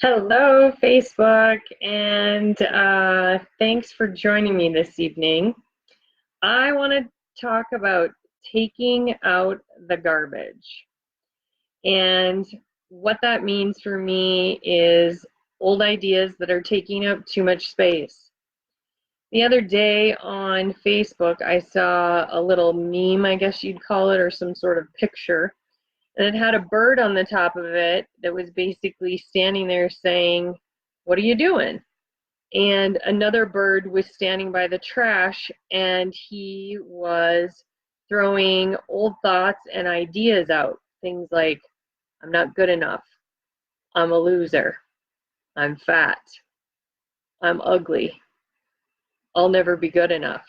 Hello, Facebook, and thanks for joining me this evening. I want to talk about taking out the garbage. And what that means for me is old ideas that are taking up too much space. The other day on Facebook, I saw a little meme, I guess you'd call it, or some sort of picture, and it had a bird on the top of it that was basically standing there saying, "What are you doing?" And another bird was standing by the trash, and he was throwing old thoughts and ideas out. Things like, "I'm not good enough. I'm a loser. I'm fat. I'm ugly. I'll never be good enough."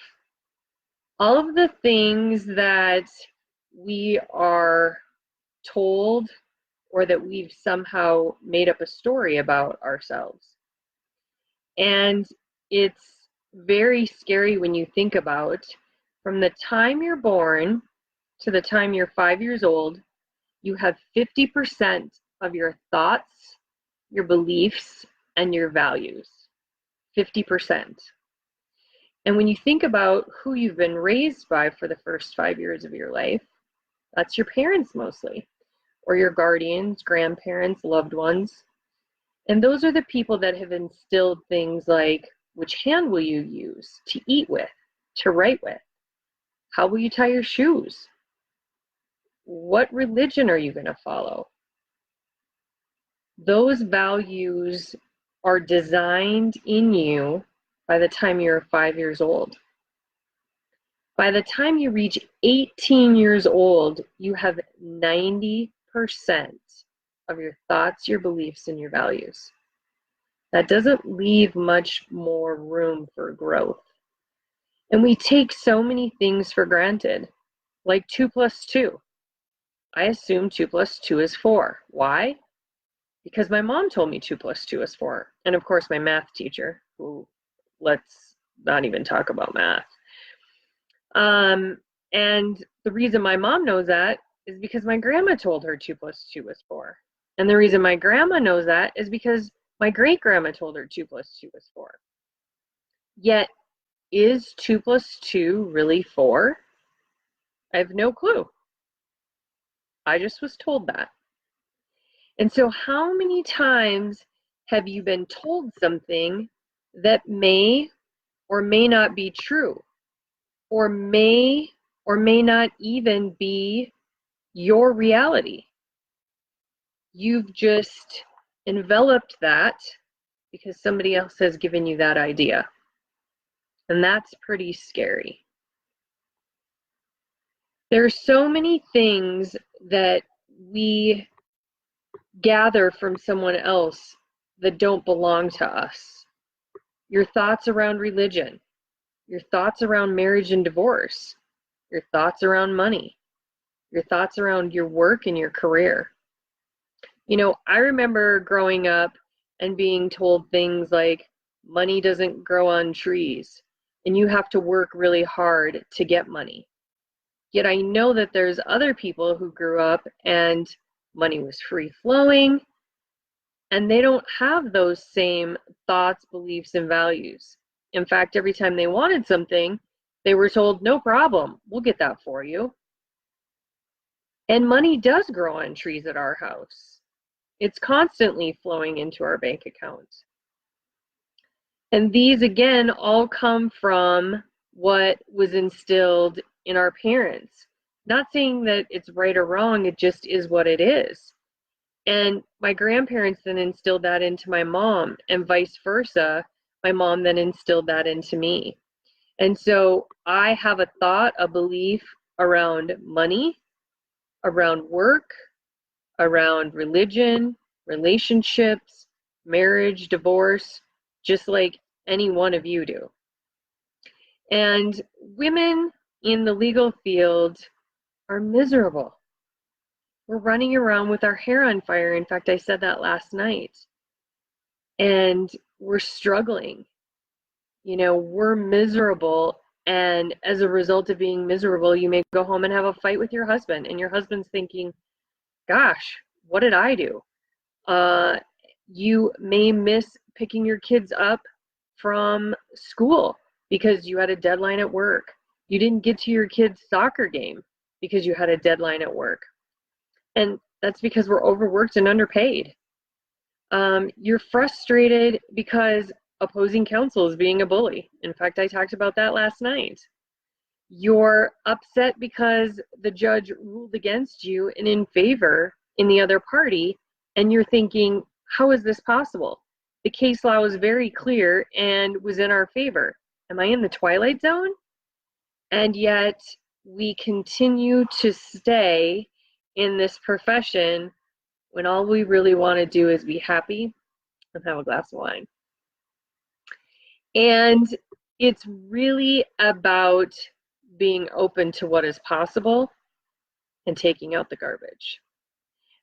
All of the things that we are told or that we've somehow made up a story about ourselves. And it's very scary when you think about from the time you're born to the time you're 5 years old, you have 50% of your thoughts, your beliefs, and your values. 50%. And when you think about who you've been raised by for the first 5 years of your life, that's your parents mostly, or your guardians, grandparents, loved ones. And those are the people that have instilled things like, which hand will you use to eat with, to write with? How will you tie your shoes? What religion are you going to follow? Those values are designed in you by the time you're 5 years old. By the time you reach 18 years old, you have 90% of your thoughts, your beliefs, and your values. That doesn't leave much more room for growth. And we take so many things for granted, like 2 plus 2. I assume 2 plus 2 is 4. Why? Because my mom told me 2 plus 2 is 4. And of course, my math teacher, who, let's not even talk about math. And the reason my mom knows that is because my grandma told her 2 plus 2 is 4. And the reason my grandma knows that is because my great grandma told her 2 plus 2 is 4. Yet, is 2 plus 2 really 4? I have no clue. I just was told that. And so, how many times have you been told something that may or may not be true, or may not even be your reality? You've just enveloped that because somebody else has given you that idea. And that's pretty scary. There are so many things that we gather from someone else that don't belong to us. Your thoughts around religion, your thoughts around marriage and divorce, your thoughts around money, your thoughts around your work and your career. You know, I remember growing up and being told things like, money doesn't grow on trees, and you have to work really hard to get money. Yet I know that there's other people who grew up and money was free flowing, and they don't have those same thoughts, beliefs, and values. In fact, every time they wanted something, they were told, "No problem, we'll get that for you." And money does grow on trees at our house. It's constantly flowing into our bank account. And these, again, all come from what was instilled in our parents. Not saying that it's right or wrong, it just is what it is. And my grandparents then instilled that into my mom, and vice versa. My mom then instilled that into me. And so I have a thought, a belief around money, around work, around religion, relationships, marriage, divorce, just like any one of you do. And women in the legal field are miserable. We're running around with our hair on fire. In fact, I said that last night. And we're struggling. You know, we're miserable. And as a result of being miserable, you may go home and have a fight with your husband. And your husband's thinking, gosh, what did I do? You may miss picking your kids up from school because you had a deadline at work. You didn't get to your kid's soccer game because you had a deadline at work. And that's because we're overworked and underpaid. You're frustrated because opposing counsel is being a bully. In fact, I talked about that last night. You're upset because the judge ruled against you and in favor in the other party, and you're thinking, how is this possible? The case law was very clear and was in our favor. Am I in the twilight zone? And yet we continue to stay in this profession when all we really want to do is be happy and have a glass of wine. And it's really about being open to what is possible and taking out the garbage.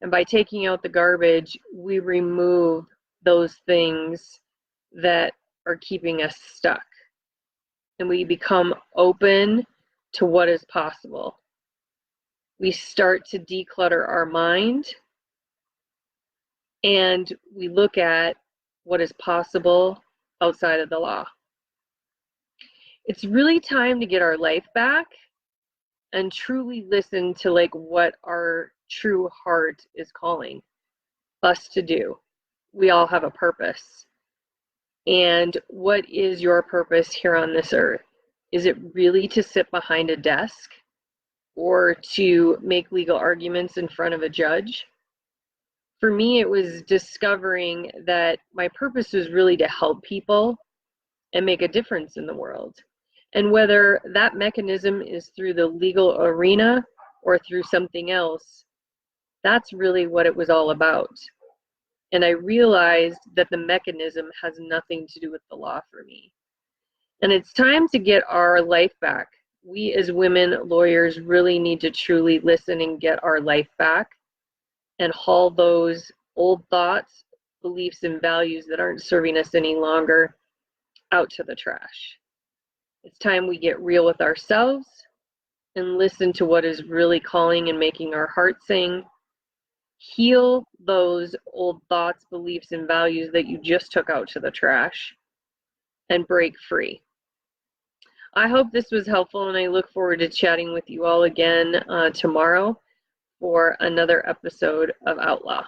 And by taking out the garbage, we remove those things that are keeping us stuck. And we become open to what is possible. We start to declutter our mind, and we look at what is possible outside of the law. It's really time to get our life back and truly listen to what our true heart is calling us to do. We all have a purpose. And what is your purpose here on this earth? Is it really to sit behind a desk or to make legal arguments in front of a judge? For me, it was discovering that my purpose was really to help people and make a difference in the world. And whether that mechanism is through the legal arena or through something else, that's really what it was all about. And I realized that the mechanism has nothing to do with the law for me. And it's time to get our life back. We as women lawyers really need to truly listen and get our life back and haul those old thoughts, beliefs, and values that aren't serving us any longer out to the trash. It's time we get real with ourselves and listen to what is really calling and making our heart sing. Heal those old thoughts, beliefs, and values that you just took out to the trash and break free. I hope this was helpful, and I look forward to chatting with you all again tomorrow for another episode of Outlaw.